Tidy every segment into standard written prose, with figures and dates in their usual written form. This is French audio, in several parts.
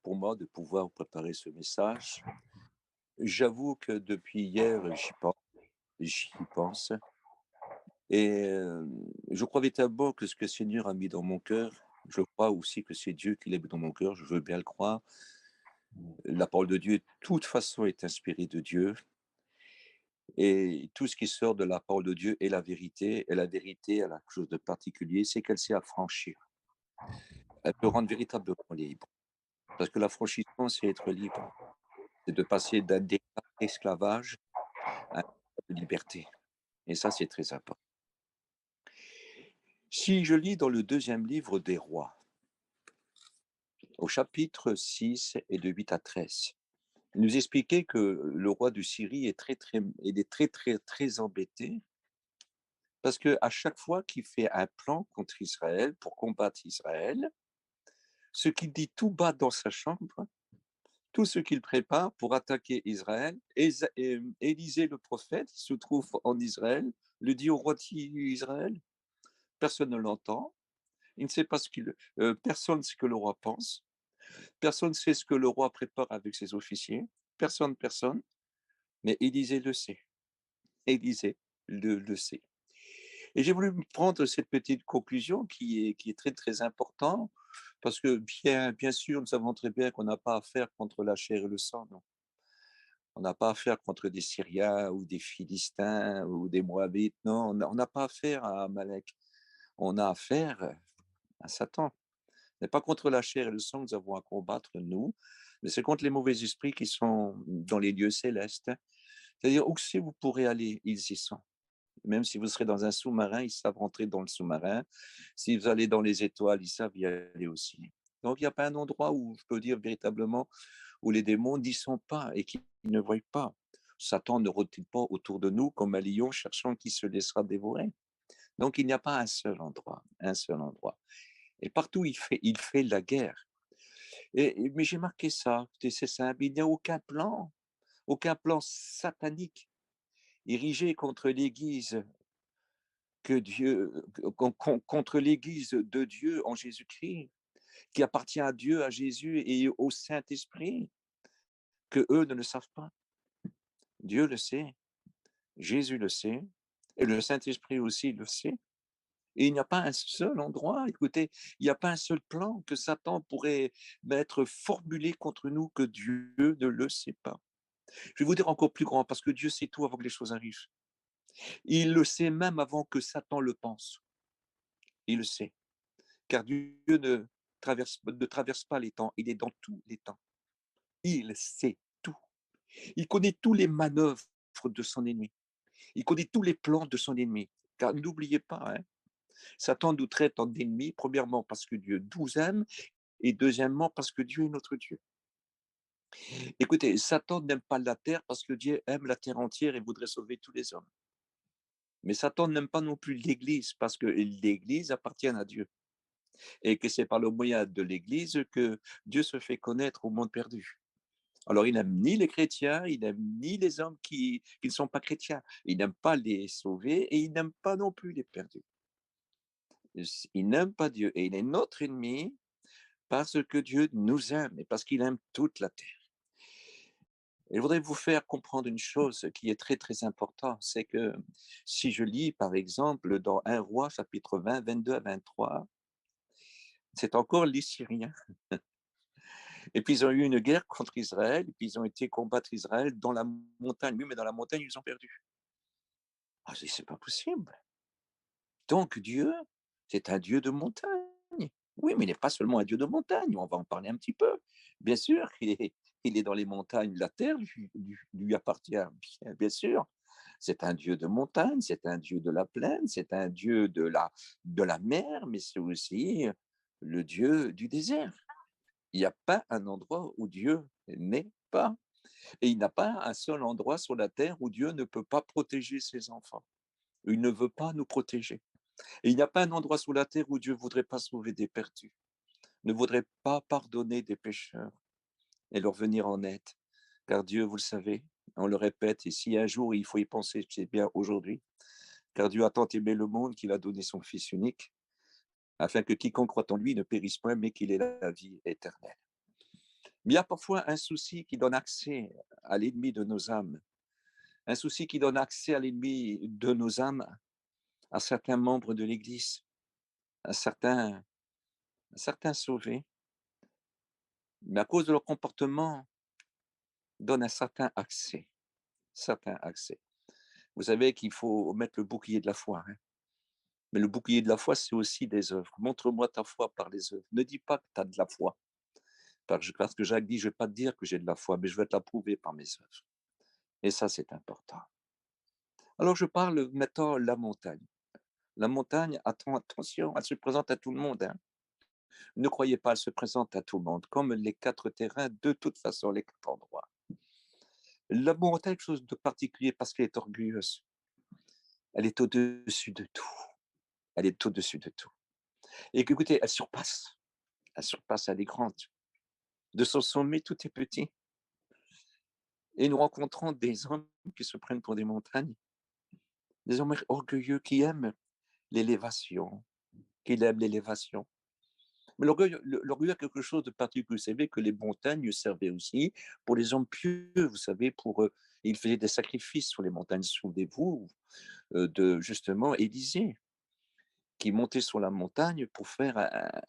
pour moi de pouvoir préparer ce message. J'avoue que depuis hier, j'y pense et je crois véritablement que ce que le Seigneur a mis dans mon cœur, je crois aussi que c'est Dieu qui l'a mis dans mon cœur, je veux bien le croire. La parole de Dieu, de toute façon, est inspirée de Dieu et tout ce qui sort de la parole de Dieu est la vérité et la vérité, elle a quelque chose de particulier, c'est qu'elle sait affranchir. Elle peut rendre véritablement libre parce que l'affranchissement, c'est être libre. C'est de passer d'un état d'esclavage à un état de liberté. Et ça, c'est très important. Si je lis dans le deuxième livre des rois, au chapitre 6 et de 8 à 13, il nous expliquait que le roi de Syrie il est très, très, très embêté parce que à chaque fois qu'il fait un plan contre Israël, pour combattre Israël, ce qu'il dit tout bas dans sa chambre, tout ce qu'il prépare pour attaquer Israël, Élisée le prophète, qui se trouve en Israël, le dit au roi d'Israël, personne ne l'entend, il ne sait pas personne ne sait ce que le roi pense, personne ne sait ce que le roi prépare avec ses officiers, personne, mais Élisée le sait. Élisée le sait. Et j'ai voulu prendre cette petite conclusion qui est très, très important, parce que bien sûr, nous savons très bien qu'on n'a pas affaire contre la chair et le sang, non. On n'a pas affaire contre des Syriens ou des Philistins ou des Moabites, non, on n'a pas affaire à Amalek. On a affaire à Satan. Ce n'est pas contre la chair et le sang que nous avons à combattre, nous, mais c'est contre les mauvais esprits qui sont dans les lieux célestes. C'est-à-dire, où que vous pourrez aller, ils y sont. Même si vous serez dans un sous-marin, ils savent rentrer dans le sous-marin. Si vous allez dans les étoiles, ils savent y aller aussi. Donc, il n'y a pas un endroit où je peux dire véritablement où les démons n'y sont pas et qui ne voient pas. Satan ne rôde pas autour de nous comme un lion cherchant qui se laissera dévorer. Donc, il n'y a pas un seul endroit, un seul endroit. Et partout, il fait la guerre. Mais j'ai marqué ça, c'est simple, il n'y a aucun plan satanique érigé contre l'Église que Dieu, contre l'Église de Dieu en Jésus-Christ, qui appartient à Dieu, à Jésus et au Saint-Esprit, que eux ne le savent pas. Dieu le sait, Jésus le sait, et le Saint-Esprit aussi le sait. Et il n'y a pas un seul endroit, écoutez, il n'y a pas un seul plan que Satan pourrait mettre formulé contre nous que Dieu ne le sait pas. Je vais vous dire encore plus grand, parce que Dieu sait tout avant que les choses arrivent. Il le sait même avant que Satan le pense. Il le sait. Car Dieu ne traverse pas les temps, il est dans tous les temps. Il sait tout. Il connaît tous les manœuvres de son ennemi. Il connaît tous les plans de son ennemi. Car n'oubliez pas, hein, Satan nous traite en ennemis, premièrement parce que Dieu nous aime, et deuxièmement parce que Dieu est notre Dieu. Écoutez, Satan n'aime pas la terre parce que Dieu aime la terre entière et voudrait sauver tous les hommes. Mais Satan n'aime pas non plus l'Église parce que l'Église appartient à Dieu et que c'est par le moyen de l'Église que Dieu se fait connaître au monde perdu. Alors, il n'aime ni les chrétiens, il n'aime ni les hommes qui ne sont pas chrétiens. Il n'aime pas les sauvés et il n'aime pas non plus les perdus. Il n'aime pas Dieu et il est notre ennemi parce que Dieu nous aime et parce qu'il aime toute la terre. Et je voudrais vous faire comprendre une chose qui est très, très importante, c'est que si je lis, par exemple, dans 1 Roi, chapitre 20, 22 à 23, c'est encore les Syriens. Et puis, ils ont eu une guerre contre Israël, et puis ils ont été combattre Israël dans la montagne. Oui, mais dans la montagne, ils ont perdu. Ah, je dis, c'est pas possible. Donc, Dieu, c'est un Dieu de montagne. Oui, mais il n'est pas seulement un Dieu de montagne, on va en parler un petit peu. Bien sûr, il est dans les montagnes, la terre lui appartient, bien sûr. C'est un Dieu de montagne, c'est un Dieu de la plaine, c'est un Dieu de la mer, mais c'est aussi le Dieu du désert. Il n'y a pas un endroit où Dieu n'est pas. Et il n'a pas un seul endroit sur la terre où Dieu ne peut pas protéger ses enfants. Il ne veut pas nous protéger. Et il n'y a pas un endroit sur la terre où Dieu ne voudrait pas sauver des perdus, ne voudrait pas pardonner des pécheurs et leur venir en aide. Car Dieu, vous le savez, on le répète, et si un jour il faut y penser, c'est bien aujourd'hui, car Dieu a tant aimé le monde qu'il a donné son Fils unique, afin que quiconque croit en lui ne périsse point, mais qu'il ait la vie éternelle. Mais il y a parfois un souci qui donne accès à l'ennemi de nos âmes, un souci qui donne accès à l'ennemi de nos âmes, à certains membres de l'Église, à certains sauvés, mais à cause de leur comportement, donne un certain accès, certain accès. Vous savez qu'il faut mettre le bouclier de la foi, hein, mais le bouclier de la foi, c'est aussi des œuvres. Montre-moi ta foi par les œuvres. Ne dis pas que tu as de la foi, parce que Jacques dit, je ne vais pas te dire que j'ai de la foi, mais je vais te la prouver par mes œuvres. Et ça, c'est important. Alors, je parle maintenant de la montagne. La montagne, attention, elle se présente à tout le monde, hein. Ne croyez pas, elle se présente à tout le monde, comme les 4 terrains, de toute façon, les 4 endroits. La montagne, quelque chose de particulier parce qu'elle est orgueilleuse. Elle est au-dessus de tout. Elle est au-dessus de tout. Et écoutez, elle surpasse. Elle surpasse, elle est grande. De son sommet, tout est petit. Et nous rencontrons des hommes qui se prennent pour des montagnes, des hommes orgueilleux qui aiment l'élévation, qui aiment l'élévation. Mais l'orgueil a quelque chose de particulier. Vous savez que les montagnes servaient aussi pour les hommes pieux, vous savez, ils faisaient des sacrifices sur les montagnes. Souvenez-vous de justement Élisée, qui montait sur la montagne pour faire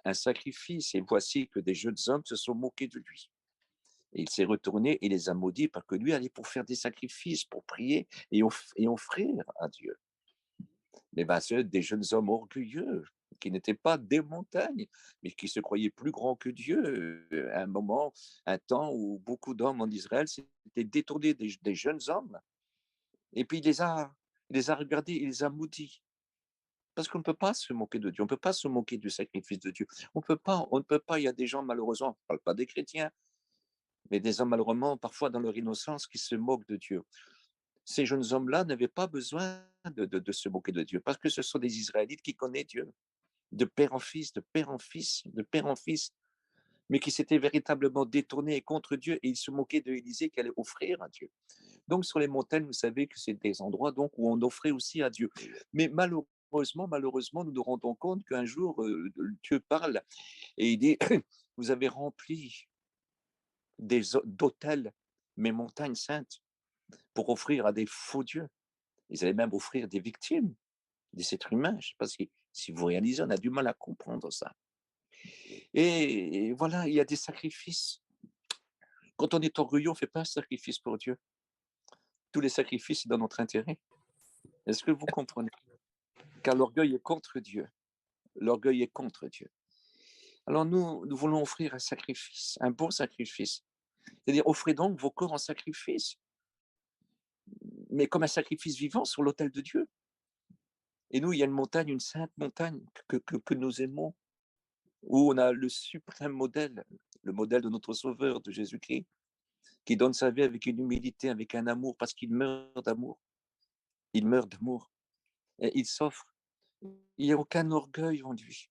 un sacrifice. Et voici que des jeunes hommes se sont moqués de lui. Et il s'est retourné et les a maudits parce que lui allait pour faire des sacrifices, pour prier et offrir à Dieu. Mais ben, c'est des jeunes hommes orgueilleux qui n'étaient pas des montagnes, mais qui se croyaient plus grands que Dieu. À un moment, un temps où beaucoup d'hommes en Israël s'étaient détournés des jeunes hommes. Et puis il les a regardés, il les a maudits. Parce qu'on ne peut pas se moquer de Dieu, on ne peut pas se moquer du sacrifice de Dieu. On ne peut pas. Il y a des gens, malheureusement, on ne parle pas des chrétiens, mais des hommes, malheureusement, parfois dans leur innocence, qui se moquent de Dieu. Ces jeunes hommes-là n'avaient pas besoin de se moquer de Dieu, parce que ce sont des Israélites qui connaissent Dieu, de père en fils, de père en fils, de père en fils, mais qui s'étaient véritablement détournés contre Dieu et ils se moquaient de Élisée qui allait offrir à Dieu. Donc sur les montagnes, vous savez que c'est des endroits donc où on offrait aussi à Dieu. Mais malheureusement, nous nous rendons compte qu'un jour, Dieu parle et il dit, vous avez rempli d'autels mes montagnes saintes pour offrir à des faux dieux. Ils allaient même offrir des victimes, des êtres humains. Je ne sais pas si vous réalisez, on a du mal à comprendre ça. Et voilà, il y a des sacrifices. Quand on est orgueilleux, on ne fait pas un sacrifice pour Dieu. Tous les sacrifices, c'est dans notre intérêt. Est-ce que vous comprenez? Car l'orgueil est contre Dieu. L'orgueil est contre Dieu. Alors nous voulons offrir un sacrifice, un beau sacrifice. C'est-à-dire, offrez donc vos corps en sacrifice, mais comme un sacrifice vivant sur l'autel de Dieu. Et nous, il y a une montagne, une sainte montagne que nous aimons, où on a le suprême modèle, le modèle de notre Sauveur, de Jésus-Christ, qui donne sa vie avec une humilité, avec un amour, parce qu'il meurt d'amour. Il meurt d'amour. Et il s'offre. Il n'y a aucun orgueil en lui.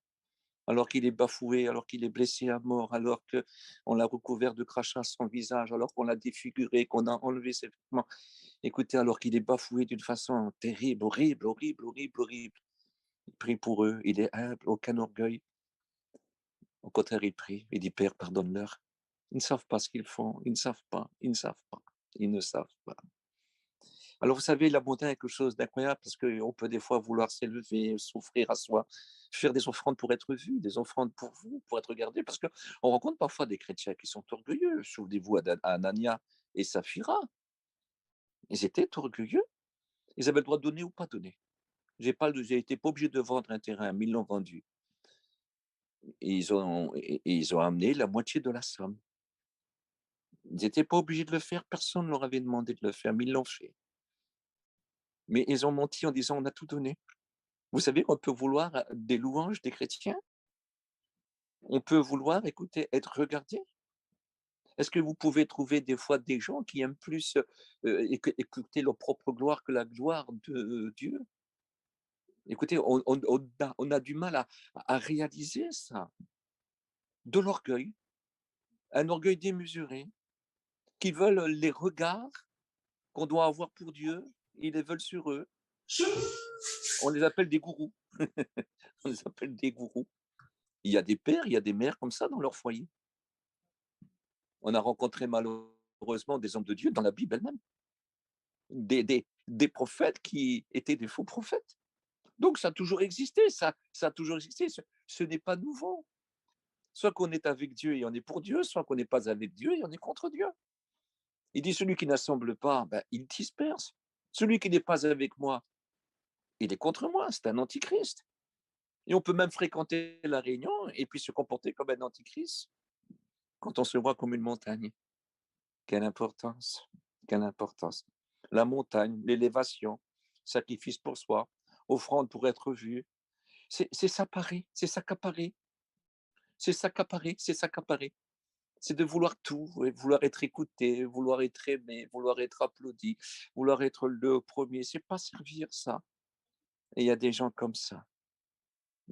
Alors qu'il est bafoué, alors qu'il est blessé à mort, alors qu'on l'a recouvert de crachats son visage, alors qu'on l'a défiguré, qu'on a enlevé ses vêtements. Écoutez, alors qu'il est bafoué d'une façon terrible, horrible, horrible, horrible, horrible. Il prie pour eux, il est humble, aucun orgueil. Au contraire, il prie, il dit, Père, pardonne-leur. Ils ne savent pas ce qu'ils font, ils ne savent pas, ils ne savent pas, ils ne savent pas. Alors, vous savez, la montagne est quelque chose d'incroyable parce qu'on peut des fois vouloir s'élever, s'offrir à soi, faire des offrandes pour être vu, des offrandes pour vous, pour être regardé, parce qu'on rencontre parfois des chrétiens qui sont orgueilleux. Souvenez-vous Anania et Saphira. Ils étaient orgueilleux. Ils avaient le droit de donner ou pas donner. J'ai été pas obligé de vendre un terrain, mais ils l'ont vendu. Et ils ont amené la moitié de la somme. Ils n'étaient pas obligés de le faire, personne ne leur avait demandé de le faire, mais ils l'ont fait. Mais ils ont menti en disant on a tout donné. Vous savez qu'on peut vouloir des louanges des chrétiens, on peut vouloir, écoutez, être regardé. Est-ce que vous pouvez trouver des fois des gens qui aiment plus écouter leur propre gloire que la gloire de Dieu? Écoutez, on a du mal à réaliser ça. De l'orgueil, un orgueil démesuré, qui veulent les regards qu'on doit avoir pour Dieu, ils les veulent sur eux. On les appelle des gourous. On les appelle des gourous. Il y a des pères, il y a des mères comme ça dans leur foyer. On a rencontré malheureusement des hommes de Dieu dans la Bible elle-même, des prophètes qui étaient des faux prophètes. Donc ça a toujours existé, ça a toujours existé. Ce n'est pas nouveau. Soit qu'on est avec Dieu et on est pour Dieu, soit qu'on n'est pas avec Dieu et on est contre Dieu. Il dit celui qui n'assemble pas, ben, il disperse. Celui qui n'est pas avec moi, il est contre moi, c'est un antichrist. Et on peut même fréquenter la réunion et puis se comporter comme un antichrist quand on se voit comme une montagne. Quelle importance, quelle importance. La montagne, l'élévation, sacrifice pour soi, offrande pour être vu, c'est s'accaparer, c'est s'accaparer, c'est s'accaparer, c'est s'accaparer. C'est de vouloir tout, vouloir être écouté, vouloir être aimé, vouloir être applaudi, vouloir être le premier. C'est pas servir ça. Et il y a des gens comme ça.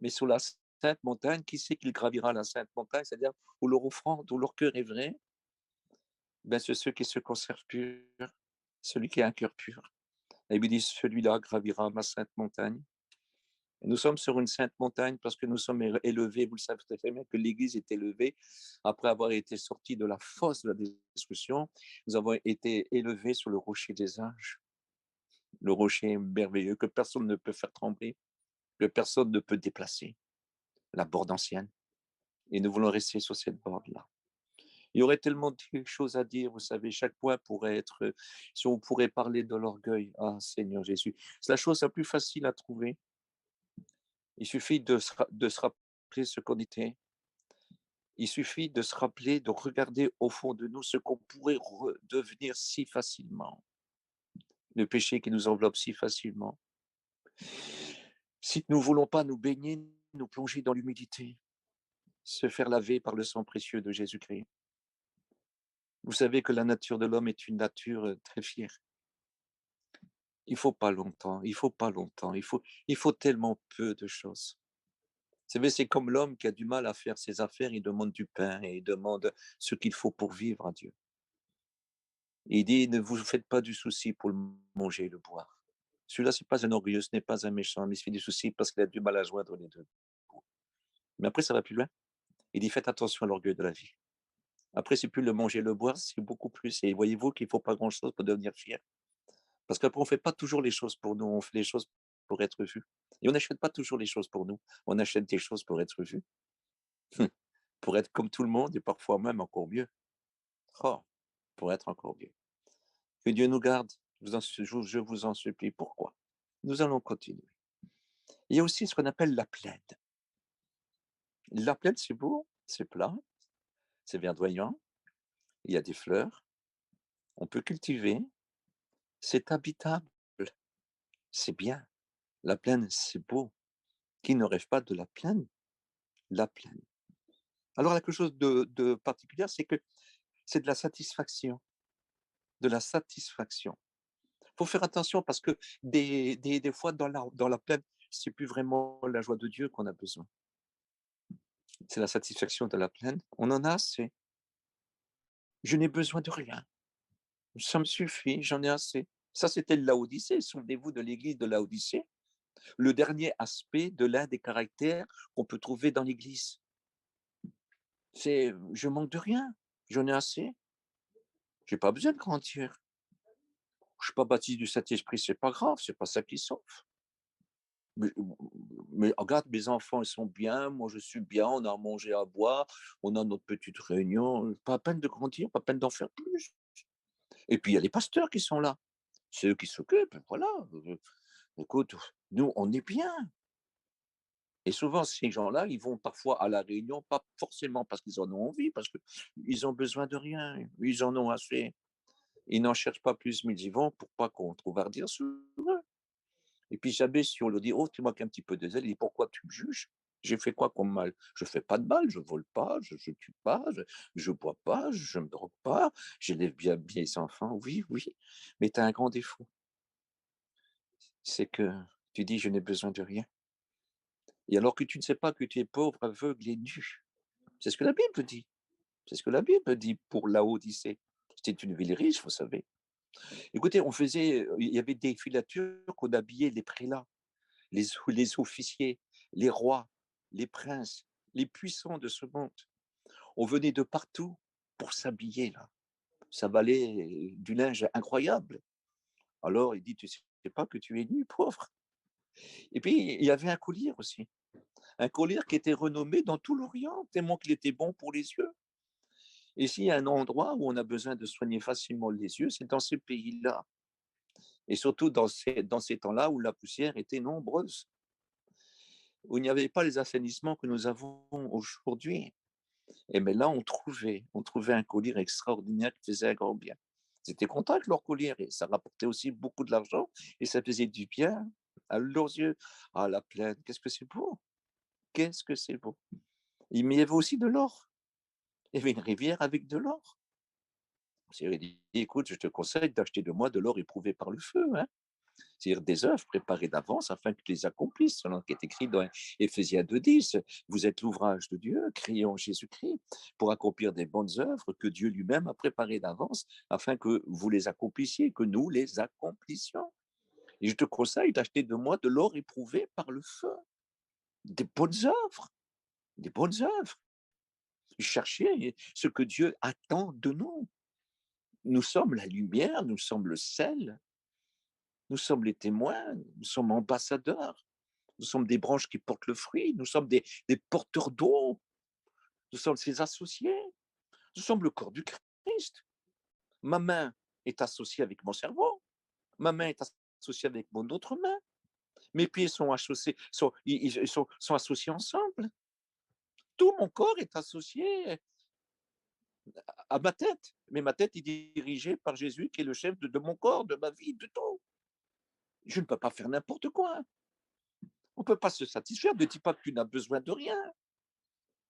Mais sur la sainte montagne, qui sait qu'il gravira la sainte montagne, c'est-à-dire où leur offrande, où leur cœur est vrai, ben c'est ceux qui se conservent purs, celui qui a un cœur pur. Et il dit, celui-là gravira ma sainte montagne. Et nous sommes sur une sainte montagne parce que nous sommes élevés, vous le savez très bien, que l'Église est élevée après avoir été sortie de la fosse de la destruction. Nous avons été élevés sur le rocher des âges, le rocher merveilleux que personne ne peut faire trembler, que personne ne peut déplacer, la borde ancienne. Et nous voulons rester sur cette borde-là. Il y aurait tellement de choses à dire, vous savez, chaque point pourrait être, si on pourrait parler de l'orgueil, ah Seigneur Jésus, c'est la chose la plus facile à trouver. Il suffit de se rappeler ce qu'on était. Il suffit de se rappeler, de regarder au fond de nous ce qu'on pourrait devenir si facilement. Le péché qui nous enveloppe si facilement. Si nous ne voulons pas nous baigner, nous plonger dans l'humilité, se faire laver par le sang précieux de Jésus-Christ. Vous savez que la nature de l'homme est une nature très fière. Il faut pas longtemps, il faut pas longtemps, il faut tellement peu de choses. Vous savez, c'est comme l'homme qui a du mal à faire ses affaires, il demande du pain et il demande ce qu'il faut pour vivre à Dieu. Et il dit, ne vous faites pas du souci pour le manger et le boire. Celui-là, ce n'est pas un orgueilleux, ce n'est pas un méchant, mais il se fait du souci parce qu'il a du mal à joindre les deux. Mais après, ça va plus loin. Il dit, faites attention à l'orgueil de la vie. Après, c'est plus le manger et le boire, c'est beaucoup plus. Et voyez-vous qu'il ne faut pas grand-chose pour devenir fier. Parce qu'après, on ne fait pas toujours les choses pour nous, on fait les choses pour être vu. Et on n'achète pas toujours les choses pour nous, on achète des choses pour être vu, pour être comme tout le monde et parfois même encore mieux. Oh, pour être encore mieux. Que Dieu nous garde, je vous en supplie. Pourquoi? Nous allons continuer. Il y a aussi ce qu'on appelle la plaine. La plaine, c'est beau, c'est plat, c'est verdoyant, il y a des fleurs, on peut cultiver, c'est habitable, c'est bien. La plaine, c'est beau. Qui ne rêve pas de la plaine? La plaine. Alors, quelque chose de particulier, c'est que c'est de la satisfaction, de la satisfaction. Il faut faire attention parce que des fois, dans la plaine, c'est plus vraiment la joie de Dieu qu'on a besoin. C'est la satisfaction de la plaine. On en a assez. Je n'ai besoin de rien. Ça me suffit, j'en ai assez. Ça, c'était Laodicée. Souvenez-vous de l'église de Laodicée, le dernier aspect de l'un des caractères qu'on peut trouver dans l'église. C'est je manque de rien, j'en ai assez. J'ai pas besoin de grandir. Je suis pas baptisé du Saint-Esprit, c'est pas grave, c'est pas ça qui sauve. Mais, mais regarde, mes enfants, ils sont bien, moi je suis bien, on a à manger, à boire, on a notre petite réunion, pas à peine de grandir, pas à peine d'en faire plus. Et puis il y a les pasteurs qui sont là, c'est eux qui s'occupent, voilà. Écoute, nous, on est bien. Et souvent, ces gens-là, ils vont parfois à la réunion, pas forcément parce qu'ils en ont envie, parce qu'ils ont besoin de rien, ils en ont assez. Ils n'en cherchent pas plus, mais ils y vont pour pas qu'on trouve à redire sur eux. Et puis jamais si on leur dit: «Oh, tu manques un petit peu de zèle», il dit: «Pourquoi tu me juges? J'ai fait quoi comme mal? Je fais pas de mal, je vole pas, je tue pas, je bois pas, je me drogue pas, j'élève bien mes enfants». Oui, oui, mais tu as un grand défaut, c'est que tu dis: «Je n'ai besoin de rien» et alors que tu ne sais pas que tu es pauvre, aveugle et nu. C'est ce que la Bible dit. C'est ce que la Bible dit pour Laodicée. C'était une ville riche, vous savez. Écoutez, il y avait des filatures qu'on habillait les prélats, les officiers, les rois, les princes, les puissants de ce monde. On venait de partout pour s'habiller, là. Ça valait du linge incroyable. Alors il dit: «Tu sais pas que tu es nu, pauvre?» Et puis il y avait un collier aussi. Un collier qui était renommé dans tout l'Orient, tellement qu'il était bon pour les yeux. Et s'il y a un endroit où on a besoin de soigner facilement les yeux, c'est dans ces pays-là. Et surtout dans ces temps-là où la poussière était nombreuse, où il n'y avait pas les assainissements que nous avons aujourd'hui. Et mais là, on trouvait un collier extraordinaire qui faisait un grand bien. Ils étaient contents avec leur collier et ça rapportait aussi beaucoup de l'argent et ça faisait du bien à leurs yeux. Ah, la plaine, qu'est-ce que c'est beau! Qu'est-ce que c'est beau! Mais il y avait aussi de l'or. Il y avait une rivière avec de l'or. C'est-à-dire, il dit: «Écoute, je te conseille d'acheter de moi de l'or éprouvé par le feu, hein». C'est-à-dire des œuvres préparées d'avance afin que tu les accomplisses, selon ce qui est écrit dans Éphésiens 2,10. Vous êtes l'ouvrage de Dieu, créé en Jésus-Christ, pour accomplir des bonnes œuvres que Dieu lui-même a préparées d'avance afin que vous les accomplissiez, que nous les accomplissions. Et je te conseille d'acheter de moi de l'or éprouvé par le feu, des bonnes œuvres, des bonnes œuvres. Cherchez ce que Dieu attend de nous. Nous sommes la lumière, nous sommes le sel, nous sommes les témoins, nous sommes ambassadeurs. Nous sommes des branches qui portent le fruit, nous sommes des porteurs d'eau, nous sommes ses associés, nous sommes le corps du Christ. Ma main est associée avec mon cerveau, ma main est associée avec mon autre main, mes pieds sont associés, sont associés ensemble. Tout mon corps est associé à ma tête, mais ma tête est dirigée par Jésus qui est le chef de mon corps, de ma vie, de tout. Je ne peux pas faire n'importe quoi. On ne peut pas se satisfaire. Ne dis pas que tu n'as besoin de rien.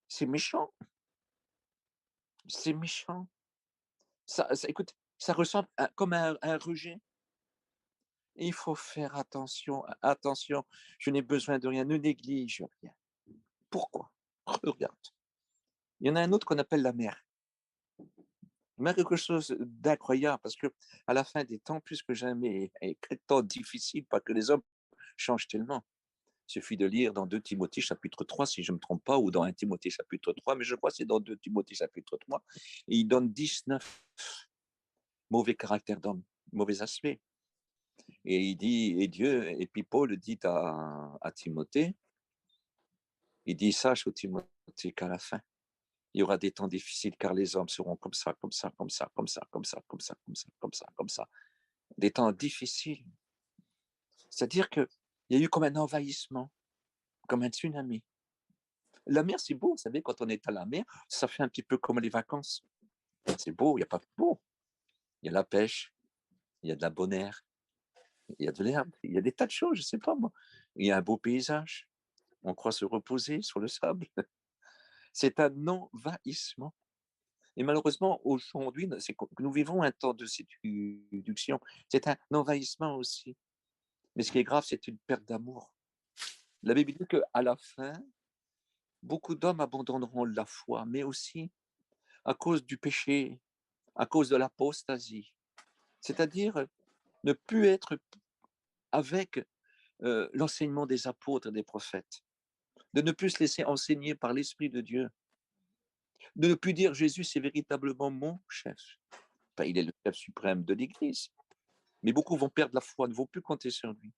C'est méchant. C'est méchant. Écoute, ça ressemble comme un rejet. Il faut faire attention, attention. Je n'ai besoin de rien, ne néglige rien. Pourquoi? Regarde. Il y en a un autre qu'on appelle la mer. Mais quelque chose d'incroyable parce que à la fin des temps, plus que jamais, et quel temps difficile, pas que les hommes changent tellement. Il suffit de lire dans 2 Timothée chapitre 3, si je ne me trompe pas, ou dans 1 Timothée chapitre 3, mais je crois que c'est dans 2 Timothée chapitre 3, et il donne 19 mauvais caractères d'hommes, mauvais aspects. Et il dit, et Dieu, et puis Paul dit à Timothée, il dit, sache au Timothée qu'à la fin, il y aura des temps difficiles car les hommes seront comme ça, comme ça, comme ça, comme ça, comme ça, comme ça, comme ça, comme ça, comme ça. Des temps difficiles. C'est-à-dire qu'il y a eu comme un envahissement, comme un tsunami. La mer, c'est beau, vous savez, quand on est à la mer, ça fait un petit peu comme les vacances. C'est beau, il n'y a pas de beau. Il y a la pêche, il y a de la bonne air, il y a de l'herbe, il y a des tas de choses, je ne sais pas moi. Il y a un beau paysage. On croit se reposer sur le sable. C'est un envahissement. Et malheureusement, aujourd'hui, nous vivons un temps de séduction. C'est un envahissement aussi. Mais ce qui est grave, c'est une perte d'amour. La Bible dit qu'à la fin, beaucoup d'hommes abandonneront la foi, mais aussi à cause du péché, à cause de l'apostasie. C'est-à-dire ne plus être avec l'enseignement des apôtres et des prophètes, de ne plus se laisser enseigner par l'Esprit de Dieu, de ne plus dire Jésus, c'est véritablement mon chef. Enfin, il est le chef suprême de l'Église. Mais beaucoup vont perdre la foi, ne vont plus compter sur lui.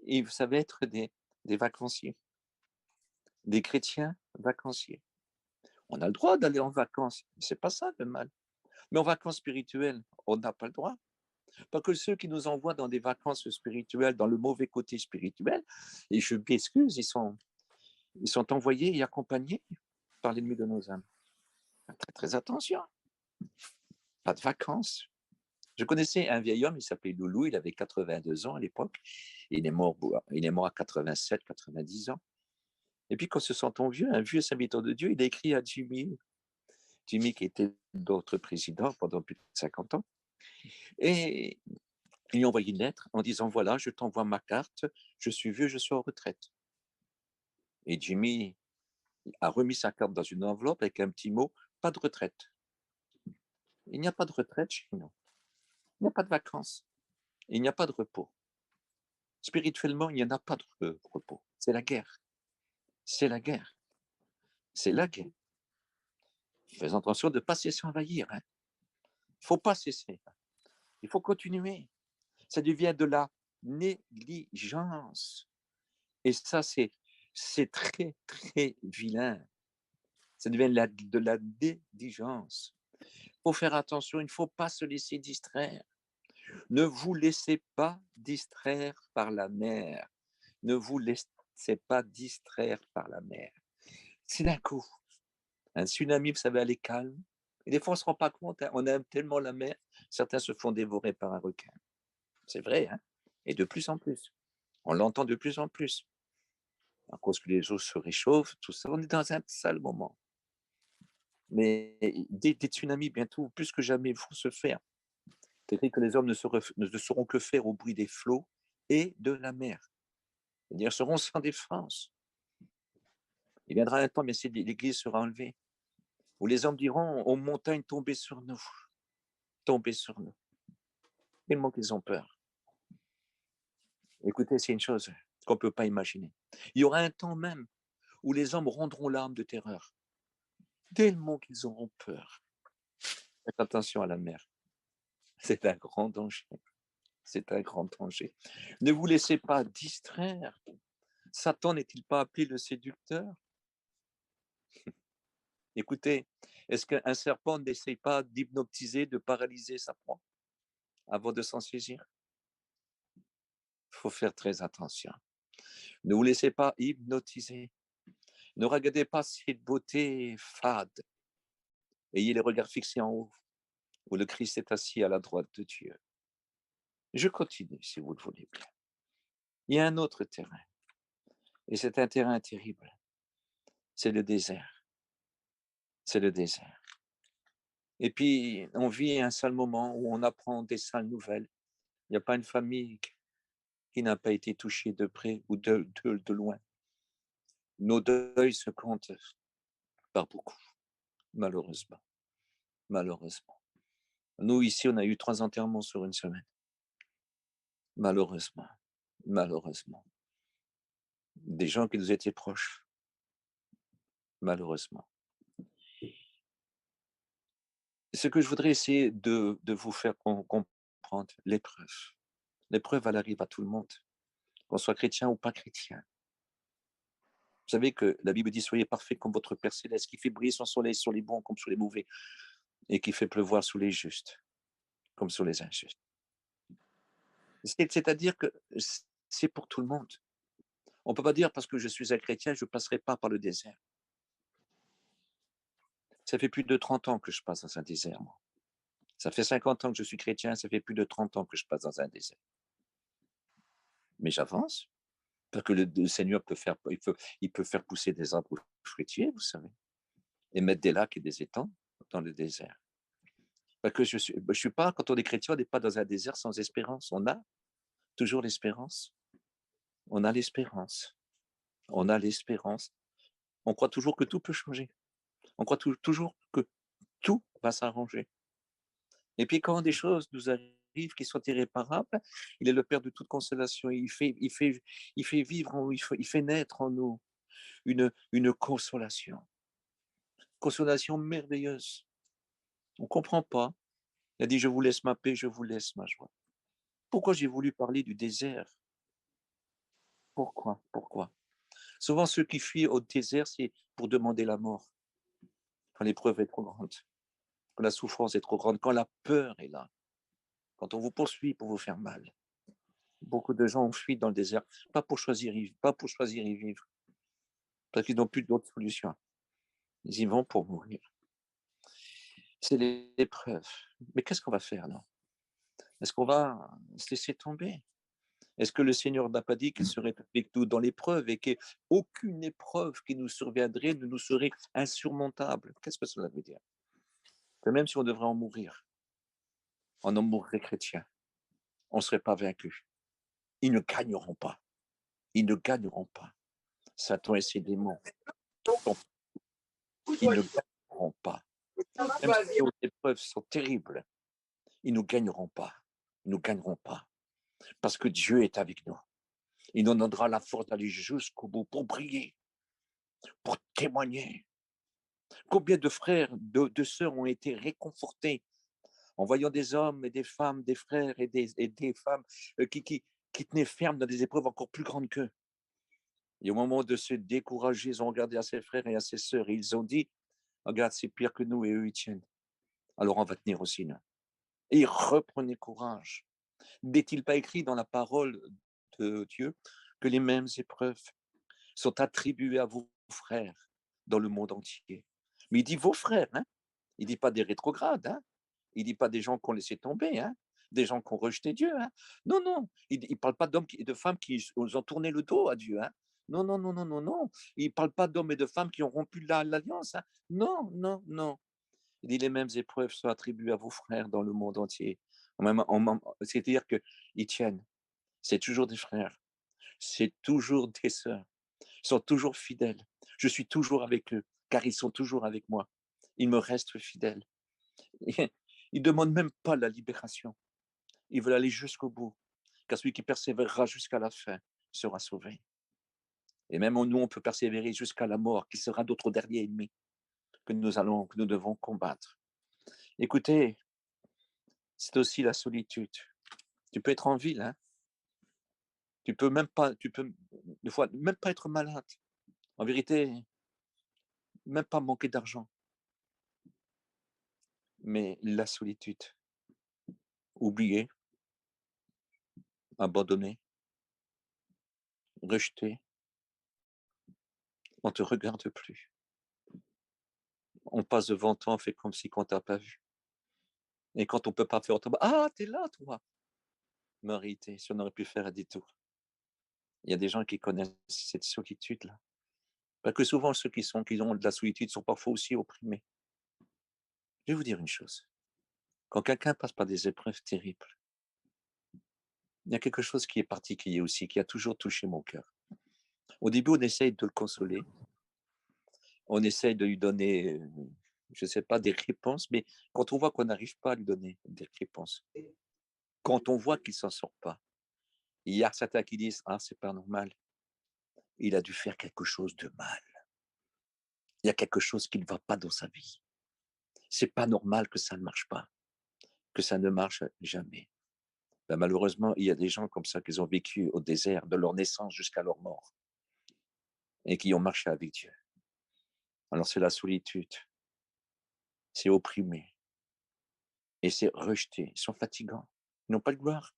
Et ça va être des vacanciers, des chrétiens vacanciers. On a le droit d'aller en vacances, c'est pas ça le mal. Mais en vacances spirituelles, on n'a pas le droit. Parce que ceux qui nous envoient dans des vacances spirituelles, dans le mauvais côté spirituel, et je m'excuse, ils sont envoyés et accompagnés par l'ennemi de nos âmes. Très, très attention, pas de vacances. Je connaissais un vieil homme, il s'appelait Loulou, il avait 82 ans à l'époque. Il est mort à 87, 90 ans. Et puis, quand se sentant vieux, un vieux serviteur de Dieu, il a écrit à Jimmy qui était d'autres présidents pendant plus de 50 ans. Et il lui a envoyé une lettre en disant, voilà, je t'envoie ma carte, je suis vieux, je suis en retraite. Et Jimmy a remis sa carte dans une enveloppe avec un petit mot, pas de retraite. Il n'y a pas de retraite chez nous. Il n'y a pas de vacances. Il n'y a pas de repos. Spirituellement, il n'y en a pas de repos. C'est la guerre. C'est la guerre. C'est la guerre. Fais attention de ne pas se laisser envahir. Hein. Il ne faut pas cesser. Il faut continuer. Ça devient de la négligence. Et ça, c'est très, très vilain. Ça devient de la négligence. Il faut faire attention, il ne faut pas se laisser distraire. Ne vous laissez pas distraire par la mer. Ne vous laissez pas distraire par la mer. C'est d'un coup. Un tsunami, vous savez, elle est calme. Et des fois, on ne se rend pas compte. Hein, on aime tellement la mer, certains se font dévorer par un requin. C'est vrai, hein? Et de plus en plus. On l'entend de plus en plus. À cause que les eaux se réchauffent, tout ça, on est dans un sale moment. Mais des tsunamis, bientôt, plus que jamais, vont se faire. C'est-à-dire que les hommes ne sauront que faire au bruit des flots et de la mer. C'est-à-dire seront sans défense. Il viendra un temps, mais si l'Église sera enlevée, où les hommes diront aux montagnes tombez sur nous, tombez sur nous. Tellement qu'ils ont peur. Écoutez, c'est une chose qu'on ne peut pas imaginer. Il y aura un temps même où les hommes rendront l'arme de terreur, tellement qu'ils auront peur. Faites attention à la mer. C'est un grand danger. C'est un grand danger. Ne vous laissez pas distraire. Satan n'est-il pas appelé le séducteur? Écoutez, est-ce qu'un serpent n'essaye pas d'hypnotiser, de paralyser sa proie avant de s'en saisir? Il faut faire très attention. Ne vous laissez pas hypnotiser. Ne regardez pas cette beauté fade. Ayez les regards fixés en haut, où le Christ est assis à la droite de Dieu. Je continue, si vous le voulez bien. Il y a un autre terrain, et c'est un terrain terrible. C'est le désert. C'est le désert. Et puis, on vit un sale moment où on apprend des sales nouvelles. Il n'y a pas une famille qui n'a pas été touchée de près ou de loin. Nos deuils se comptent par beaucoup, malheureusement. Malheureusement. Nous, ici, on a eu 3 enterrements sur une semaine. Malheureusement. Malheureusement. Des gens qui nous étaient proches. Malheureusement. Ce que je voudrais essayer de vous faire comprendre, l'épreuve. L'épreuve, elle arrive à tout le monde, qu'on soit chrétien ou pas chrétien. Vous savez que la Bible dit soyez parfaits comme votre Père céleste, qui fait briller son soleil sur les bons comme sur les mauvais, et qui fait pleuvoir sur les justes comme sur les injustes. C'est-à-dire que c'est pour tout le monde. On ne peut pas dire parce que je suis un chrétien, je ne passerai pas par le désert. Ça fait plus de 30 ans que je passe dans un désert, moi. Ça fait 50 ans que je suis chrétien, ça fait plus de 30 ans que je passe dans un désert. Mais j'avance, parce que le Seigneur il peut faire pousser des arbres fruitiers, vous savez, et mettre des lacs et des étangs dans le désert. Parce que je suis pas, quand on est chrétien, on n'est pas dans un désert sans espérance. On a toujours l'espérance. On a l'espérance. On a l'espérance. On croit toujours que tout peut changer. On croit toujours que tout va s'arranger. Et puis quand des choses nous arrivent qui sont irréparables, il est le Père de toute consolation. Il fait vivre en nous, il fait naître en nous une consolation. Consolation merveilleuse. On ne comprend pas. Il a dit, je vous laisse ma paix, je vous laisse ma joie. Pourquoi j'ai voulu parler du désert? Pourquoi? Souvent, ceux qui fuient au désert, c'est pour demander la mort. Quand l'épreuve est trop grande, quand la souffrance est trop grande, quand la peur est là, quand on vous poursuit pour vous faire mal. Beaucoup de gens ont fui dans le désert, pas pour choisir y vivre, parce qu'ils n'ont plus d'autre solution. Ils y vont pour mourir. C'est l'épreuve. Mais qu'est-ce qu'on va faire là? Est-ce qu'on va se laisser tomber? Est-ce que le Seigneur n'a pas dit qu'il serait avec nous dans l'épreuve et qu'aucune épreuve qui nous surviendrait ne nous serait insurmontable? Qu'est-ce que cela veut dire? Que même si on devrait en mourir, on en mourrait chrétien, on ne serait pas vaincu. Ils ne gagneront pas. Ils ne gagneront pas. Satan et ses démons, ils ne gagneront pas. Même si nos épreuves sont terribles, ils ne gagneront pas. Ils ne gagneront pas. Parce que Dieu est avec nous. Il nous donnera la force d'aller jusqu'au bout pour prier, pour témoigner. Combien de frères, de sœurs ont été réconfortés en voyant des hommes et des femmes, des frères et des femmes qui tenaient ferme dans des épreuves encore plus grandes qu'eux. Et au moment de se décourager, ils ont regardé à ses frères et à ses sœurs et ils ont dit, regarde, c'est pire que nous et eux, ils tiennent. Alors on va tenir aussi là. Et reprenez courage. N'est-il pas écrit dans la parole de Dieu que les mêmes épreuves sont attribuées à vos frères dans le monde entier? Mais il dit vos frères, hein? Il ne dit pas des rétrogrades, hein? Il ne dit pas des gens qui ont laissé tomber, hein? Des gens qui ont rejeté Dieu, hein? Non, non, il ne parle pas d'hommes et de femmes qui ont tourné le dos à Dieu, hein? Non, non, non, non, non, non. Il ne parle pas d'hommes et de femmes qui ont rompu l'alliance, hein? Non, non, non. Il dit les mêmes épreuves sont attribuées à vos frères dans le monde entier. C'est-à-dire qu'ils tiennent. C'est toujours des frères. C'est toujours des sœurs. Ils sont toujours fidèles. Je suis toujours avec eux, car ils sont toujours avec moi. Ils me restent fidèles. Ils ne demandent même pas la libération. Ils veulent aller jusqu'au bout, car celui qui persévérera jusqu'à la fin sera sauvé. Et même nous, on peut persévérer jusqu'à la mort, qui sera notre dernier ennemi que nous devons combattre. Écoutez, c'est aussi la solitude. Tu peux être en ville, hein? Tu peux des fois même pas être malade. En vérité, même pas manquer d'argent. Mais la solitude, oublié, abandonné, rejeté, on te regarde plus. On passe devant toi, on fait comme si on t'a pas vu. Et quand on peut pas faire autrement, ah, t'es là, toi. Mais en réalité, si on aurait pu faire un détour, il y a des gens qui connaissent cette solitude-là. Parce que souvent, ceux qui ont de la solitude sont parfois aussi opprimés. Je vais vous dire une chose. Quand quelqu'un passe par des épreuves terribles, il y a quelque chose qui est particulier aussi, qui a toujours touché mon cœur. Au début, on essaye de le consoler, on essaye de lui donner, je ne sais pas, des réponses, mais quand on voit qu'on n'arrive pas à lui donner des réponses, quand on voit qu'il ne s'en sort pas, il y a certains qui disent, ah, c'est pas normal, il a dû faire quelque chose de mal. Il y a quelque chose qui ne va pas dans sa vie. C'est pas normal que ça ne marche pas, que ça ne marche jamais. Ben, malheureusement, il y a des gens comme ça qui ont vécu au désert de leur naissance jusqu'à leur mort et qui ont marché avec Dieu. Alors c'est la solitude, c'est opprimé et c'est rejeté. Ils sont fatigants, ils n'ont pas de gloire,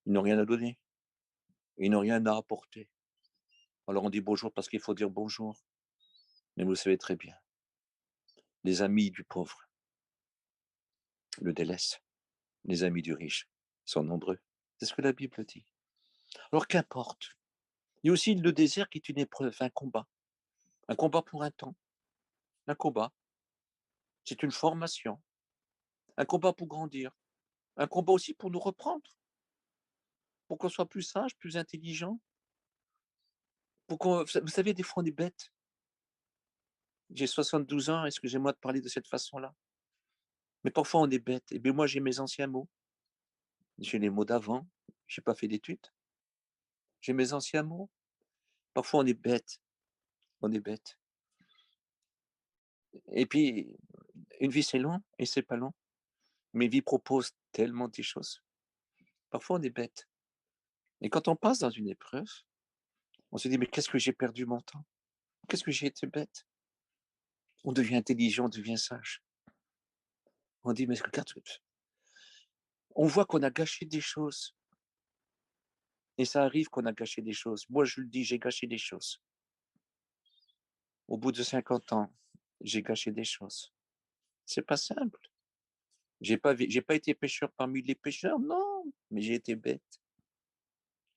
ils n'ont rien à donner, ils n'ont rien à apporter. Alors on dit bonjour parce qu'il faut dire bonjour, mais vous le savez très bien, les amis du pauvre le délaissent, les amis du riche sont nombreux. C'est ce que la Bible dit. Alors qu'importe. Il y a aussi le désert qui est une épreuve, un combat pour un temps, un combat. C'est une formation, un combat pour grandir, un combat aussi pour nous reprendre, pour qu'on soit plus sage, plus intelligent, pour qu'on, vous savez, des fois on est bête. J'ai 72 ans, excusez-moi de parler de cette façon-là. Mais parfois on est bête. Et bien moi j'ai mes anciens mots, j'ai les mots d'avant, j'ai pas fait d'études, j'ai mes anciens mots. Parfois on est bête, on est bête. Et puis, une vie c'est long et c'est pas long. Mais une vie propose tellement de choses. Parfois on est bête. Et quand on passe dans une épreuve, on se dit mais qu'est-ce que j'ai perdu mon temps? Qu'est-ce que j'ai été bête? On devient intelligent, on devient sage. On dit mais regarde, on voit qu'on a gâché des choses. Et ça arrive qu'on a gâché des choses. Moi, je le dis, j'ai gâché des choses. Au bout de 50 ans, j'ai gâché des choses. C'est pas simple. J'ai pas été pêcheur parmi les pêcheurs, non, mais j'ai été bête.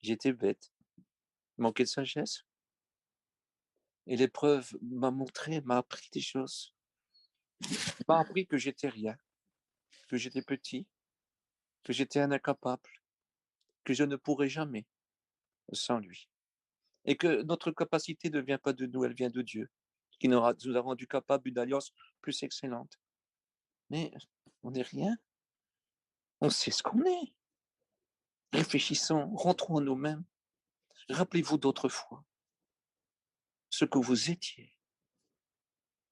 J'ai été bête. Manqué de sagesse. Et l'épreuve m'a montré, m'a appris des choses. M'a appris que j'étais rien, que j'étais petit, que j'étais un incapable, que je ne pourrais jamais sans lui. Et que notre capacité ne vient pas de nous, elle vient de Dieu, qui nous a rendu capables d'une alliance plus excellente. Mais on n'est rien. On sait ce qu'on est. Réfléchissons, rentrons en nous-mêmes. Rappelez-vous d'autrefois ce que vous étiez.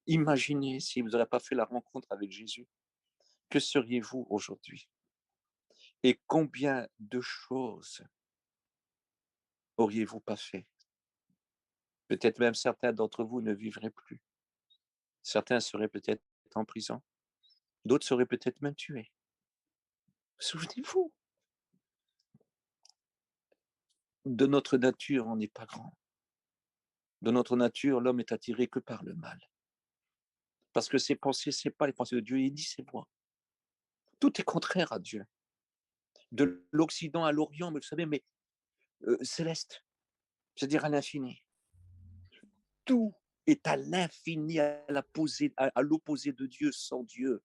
Imaginez si vous n'aurez pas fait la rencontre avec Jésus, que seriez-vous aujourd'hui? Et combien de choses auriez-vous pas fait? Peut-être même certains d'entre vous ne vivraient plus. Certains seraient peut-être en prison, d'autres seraient peut-être même tués. Souvenez-vous, de notre nature, on n'est pas grand. De notre nature, l'homme est attiré que par le mal. Parce que ses pensées, c'est pas les pensées de Dieu, il dit ses voix. Tout est contraire à Dieu. De l'Occident à l'Orient, mais vous savez, mais céleste, c'est-à-dire à l'infini. Tout est à l'infini, à l'opposé de Dieu, sans Dieu.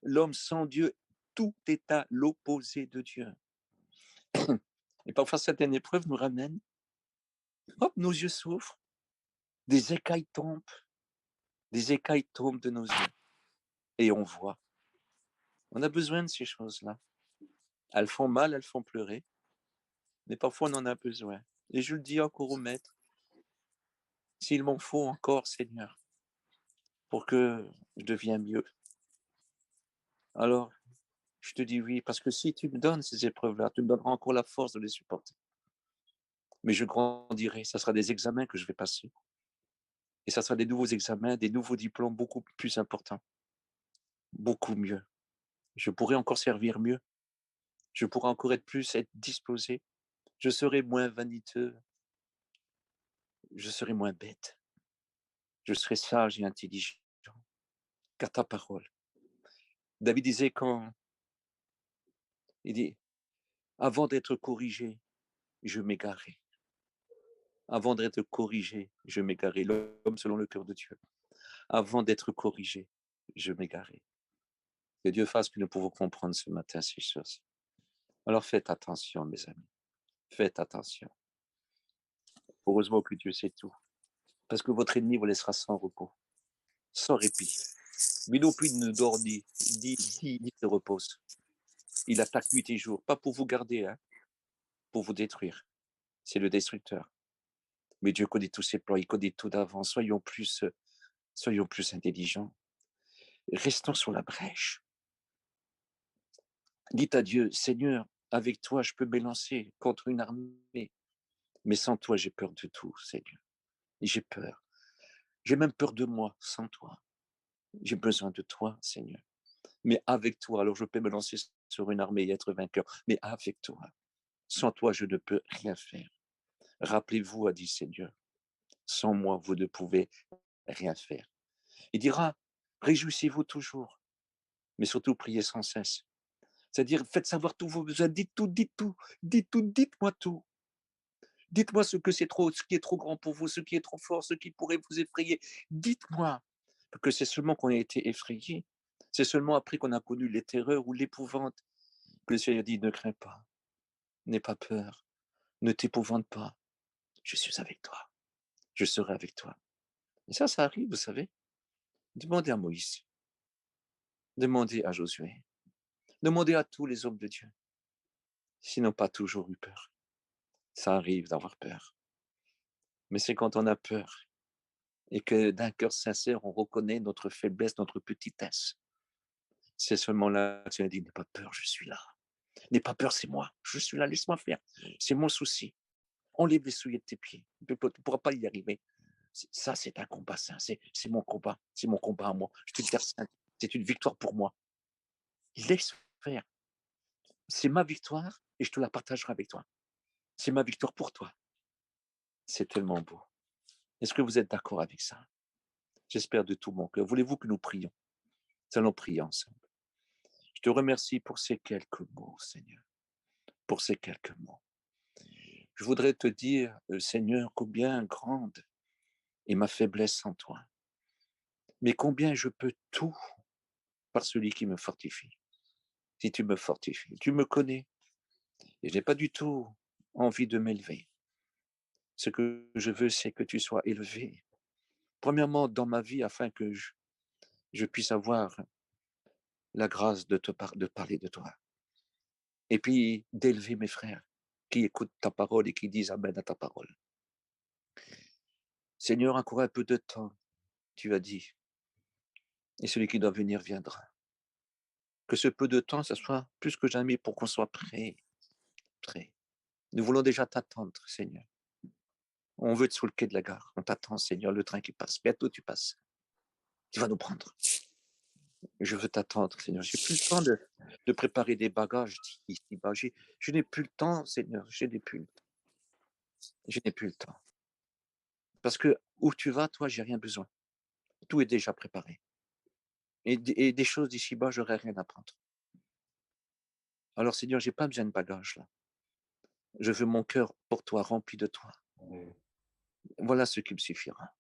L'homme sans Dieu, tout est à l'opposé de Dieu. Et parfois, certaines épreuves nous ramènent, hop, nos yeux s'ouvrent, des écailles tombent de nos yeux, et on voit. On a besoin de ces choses-là. Elles font mal, elles font pleurer, mais parfois on en a besoin. Et je le dis encore au Maître, s'il m'en faut encore, Seigneur, pour que je devienne mieux. Alors, je te dis oui, parce que si tu me donnes ces épreuves-là, tu me donneras encore la force de les supporter. Mais je grandirai, ça sera des examens que je vais passer. Et ça sera des nouveaux examens, des nouveaux diplômes beaucoup plus importants, beaucoup mieux. Je pourrai encore servir mieux. Je pourrai encore être disposé. Je serai moins vaniteux. Je serai moins bête. Je serai sage et intelligent. Car ta parole. David disait il dit, avant d'être corrigé, je m'égarais. Avant d'être corrigé, je m'égarais. L'homme selon le cœur de Dieu. Avant d'être corrigé, je m'égarais. Que Dieu fasse que nous pouvons comprendre ce matin ces choses. Alors faites attention, mes amis. Faites attention. Heureusement que Dieu sait tout. Parce que votre ennemi vous laissera sans repos, sans répit. Mais non plus ne dort ni se repose. Il attaque nuit et jour, pas pour vous garder, hein, pour vous détruire. C'est le destructeur. Mais Dieu connaît tous ses plans, il connaît tout d'avance. Soyons plus intelligents. Restons sur la brèche. Dites à Dieu, Seigneur, avec toi, je peux m'élancer contre une armée. Mais sans toi, j'ai peur de tout, Seigneur. J'ai peur. J'ai même peur de moi sans toi. J'ai besoin de toi, Seigneur. Mais avec toi, alors je peux me lancer sur une armée et être vainqueur. Mais avec toi, sans toi, je ne peux rien faire. Rappelez-vous, a dit Seigneur, sans moi, vous ne pouvez rien faire. Il dira, réjouissez-vous toujours, mais surtout priez sans cesse. C'est-à-dire, faites savoir tous vos besoins, dites tout, dites tout, dites tout, dites-moi tout. Dites-moi ce qui est trop grand pour vous, ce qui est trop fort, ce qui pourrait vous effrayer. Dites-moi, parce que c'est seulement qu'on a été effrayé, c'est seulement après qu'on a connu les terreurs ou l'épouvante que le Seigneur dit, ne crains pas, n'aie pas peur, ne t'épouvante pas, je suis avec toi, je serai avec toi. Et ça arrive, vous savez. Demandez à Moïse, demandez à Josué, demandez à tous les hommes de Dieu, s'ils n'ont pas toujours eu peur. Ça arrive d'avoir peur. Mais c'est quand on a peur et que d'un cœur sincère, on reconnaît notre faiblesse, notre petitesse. C'est seulement là que tu dit, n'aie pas peur, je suis là. N'aie pas peur, c'est moi. Je suis là, laisse-moi faire. C'est mon souci. Enlève les souliers de tes pieds. Tu ne pourras pas y arriver. Ça, c'est un combat saint. C'est mon combat. C'est mon combat à moi. Je suis une terre sainte. C'est une victoire pour moi. Laisse faire. C'est ma victoire et je te la partagerai avec toi. C'est ma victoire pour toi. C'est tellement beau. Est-ce que vous êtes d'accord avec ça? J'espère de tout mon cœur. Voulez-vous que nous prions? Nous allons prier ensemble. Je te remercie pour ces quelques mots, Seigneur. Pour ces quelques mots. Je voudrais te dire, Seigneur, combien grande est ma faiblesse en toi, mais combien je peux tout par celui qui me fortifie. Si tu me fortifies, tu me connais, et je n'ai pas du tout envie de m'élever. Ce que je veux, c'est que tu sois élevé. Premièrement, dans ma vie, afin que je puisse avoir la grâce de parler de toi. Et puis d'élever mes frères qui écoutent ta parole et qui disent Amen à ta parole. Seigneur, encore un peu de temps Tu as dit, et celui qui doit venir viendra. Que ce peu de temps, ça soit plus que jamais pour qu'on soit prêt, prêt. Nous voulons déjà t'attendre, Seigneur. On veut être sur le quai de la gare. On t'attend, Seigneur, le train qui passe. Bientôt tu passes. Tu vas nous prendre. Je veux t'attendre, Seigneur. J'ai plus le temps de préparer des bagages ici-bas. Je n'ai plus le temps, Seigneur. Je n'ai plus le temps. Je n'ai plus le temps. Parce que où tu vas, toi, j'ai rien besoin. Tout est déjà préparé. Et des choses d'ici-bas, j'aurais rien à prendre. Alors, Seigneur, j'ai pas besoin de bagages là. Je veux mon cœur pour toi, rempli de toi. Voilà ce qui me suffira.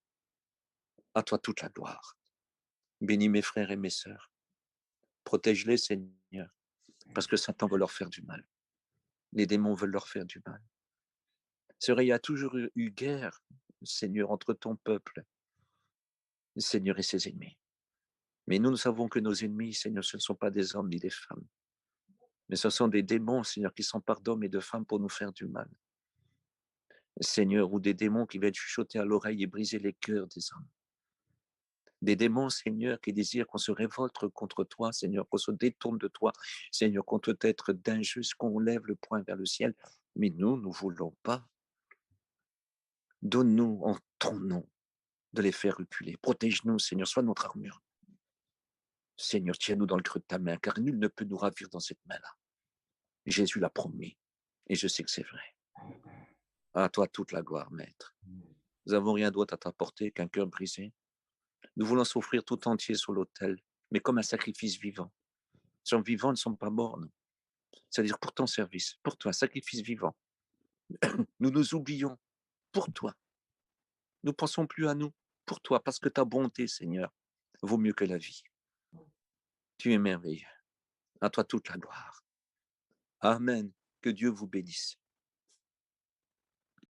À toi toute la gloire. Bénis mes frères et mes sœurs. Protège-les, Seigneur, parce que Satan veut leur faire du mal. Les démons veulent leur faire du mal. C'est vrai, il y a toujours eu guerre, Seigneur, entre ton peuple, Seigneur, et ses ennemis. Mais nous savons que nos ennemis, Seigneur, ce ne sont pas des hommes ni des femmes, mais ce sont des démons, Seigneur, qui s'emparent d'hommes et de femmes pour nous faire du mal. Seigneur, ou des démons qui viennent chuchoter à l'oreille et briser les cœurs des hommes. Des démons, Seigneur, qui désirent qu'on se révolte contre toi, Seigneur, qu'on se détourne de toi, Seigneur, qu'on te être d'injuste, qu'on lève le poing vers le ciel. Mais nous ne voulons pas. Donne-nous en ton nom de les faire reculer. Protège-nous, Seigneur, sois notre armure. Seigneur, tiens-nous dans le creux de ta main, car nul ne peut nous ravir dans cette main-là. Jésus l'a promis, et je sais que c'est vrai. À toi toute la gloire, Maître. Nous n'avons rien d'autre à t'apporter qu'un cœur brisé. Nous voulons s'offrir tout entier sur l'autel, mais comme un sacrifice vivant. Nous sommes vivants, ne sommes pas morts, nous. C'est-à-dire pour ton service, pour toi, un sacrifice vivant. Nous nous oublions pour toi. Nous ne pensons plus à nous pour toi, parce que ta bonté, Seigneur, vaut mieux que la vie. Tu es merveilleux. À toi toute la gloire. Amen. Que Dieu vous bénisse.